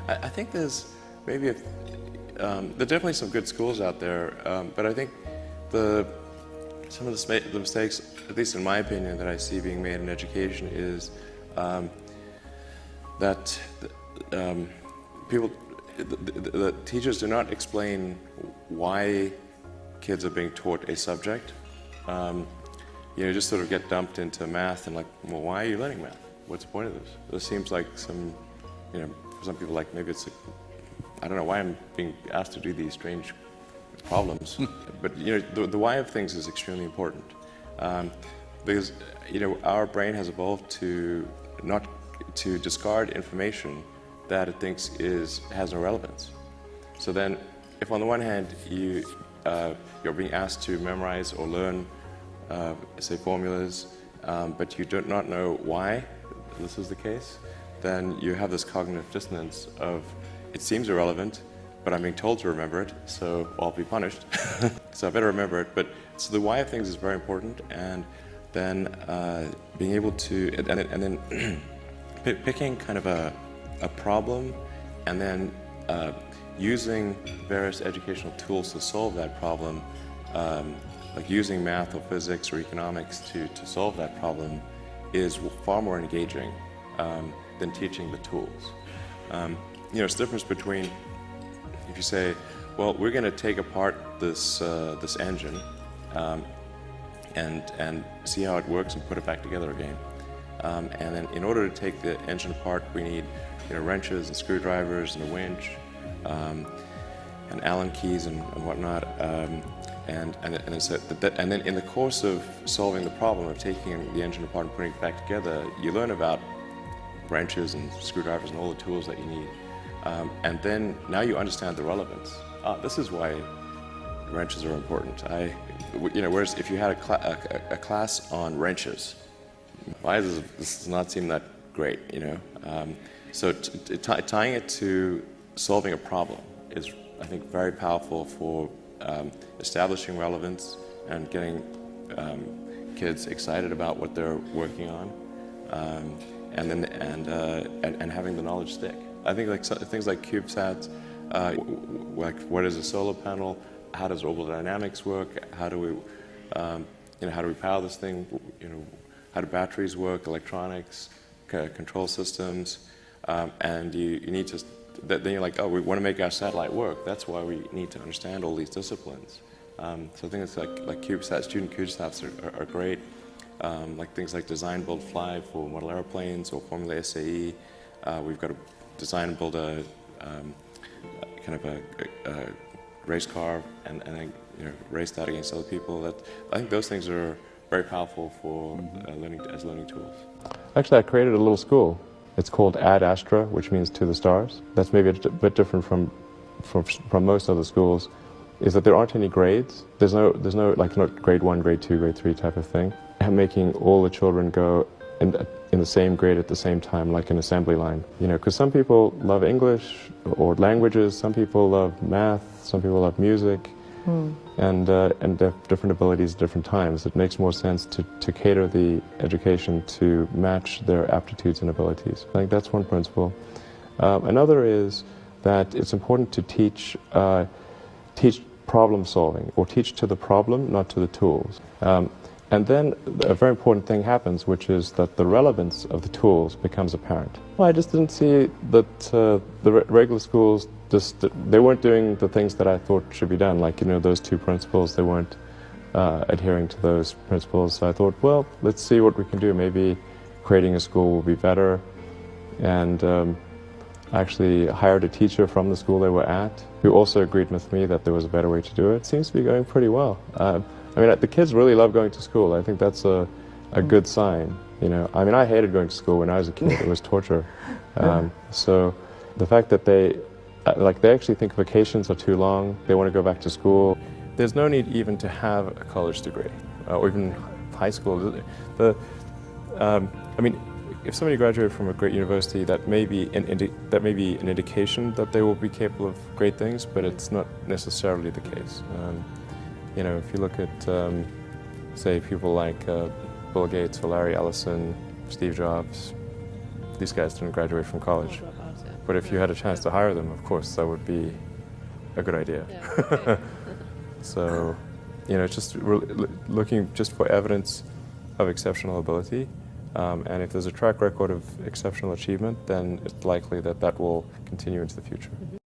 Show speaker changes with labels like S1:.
S1: I think there's maybe there are definitely some good schools out there, but I think some of the mistakes, at least in my opinion, that I see being made in education is that the teachers do not explain why kids are being taught a subject. Just sort of get dumped into math and like, well, why are you learning math? What's the point of this? This seems like some, for some people, like maybe it's, I don't know why I'm being asked to do these strange problems. But the why of things is extremely important, because our brain has evolved to not to discard information that it thinks has no relevance. So then, if on the one hand you're being asked to memorize or learn, say, formulas, but you do not know why this is the case, then you have this cognitive dissonance of, it seems irrelevant, but I'm being told to remember it, so I'll be punished. So I better remember it. But so the why of things is very important, and then being able to, and then picking kind of a problem, and then using various educational tools to solve that problem, like using math or physics or economics to solve that problem, is far more engaging than teaching the tools. It's the difference between if you say, well, we're going to take apart this engine and see how it works and put it back together again. And then in order to take the engine apart, we need wrenches and screwdrivers and a winch and Allen keys and whatnot. And then in the course of solving the problem of taking the engine apart and putting it back together, you learn about wrenches and screwdrivers and all the tools that you need. And then now you understand the relevance. This is why wrenches are important. Whereas if you had a class on wrenches, why does this not seem that great? So tying it to solving a problem is, I think, very powerful for establishing relevance and getting kids excited about what they're working on, and having the knowledge stick. I think things like CubeSats, like what is a solar panel, how does orbital dynamics work, how do we power this thing, how do batteries work, electronics, control systems, and you need to. Then you're like, oh, we want to make our satellite work. That's why we need to understand all these disciplines. So I think it's like CubeSats, student CubeSats are great. Like things like design, build, fly for model airplanes or Formula SAE. We've got to design and build a kind of a race car and then race that against other people. I think those things are very powerful for learning tools.
S2: Actually, I created a little school. It's called Ad Astra, which means to the stars. That's maybe a bit different from most other schools, is that there aren't any grades. There's no like not grade 1, grade 2, grade 3 type of thing. I'm making all the children go in the same grade at the same time, like an assembly line. Because some people love English or languages, some people love math, some people love music, and they have different abilities at different times. It makes more sense to cater the education to match their aptitudes and abilities. I think that's one principle. Another is that it's important to teach problem solving, or teach to the problem, not to the tools. And then a very important thing happens, which is that the relevance of the tools becomes apparent. Well, I just didn't see that the regular schools, they weren't doing the things that I thought should be done, like, those two principles, they weren't adhering to those principles. So I thought, well, let's see what we can do. Maybe creating a school will be better. And I actually hired a teacher from the school they were at, who also agreed with me that there was a better way to do it. It seems to be going pretty well. The kids really love going to school. I think that's a good sign. I hated going to school when I was a kid. It was torture. So the fact that they actually think vacations are too long, they want to go back to school. There's no need even to have a college degree, or even high school. If somebody graduated from a great university, that may be an indication that they will be capable of great things, but it's not necessarily the case. If you look at, say, people like Bill Gates or Larry Ellison, Steve Jobs, these guys didn't graduate from college. But if you had a chance to hire them, of course, that would be a good idea.
S3: Yeah, okay.
S2: So, it's just looking just for evidence of exceptional ability. And if there's a track record of exceptional achievement, then it's likely that that will continue into the future.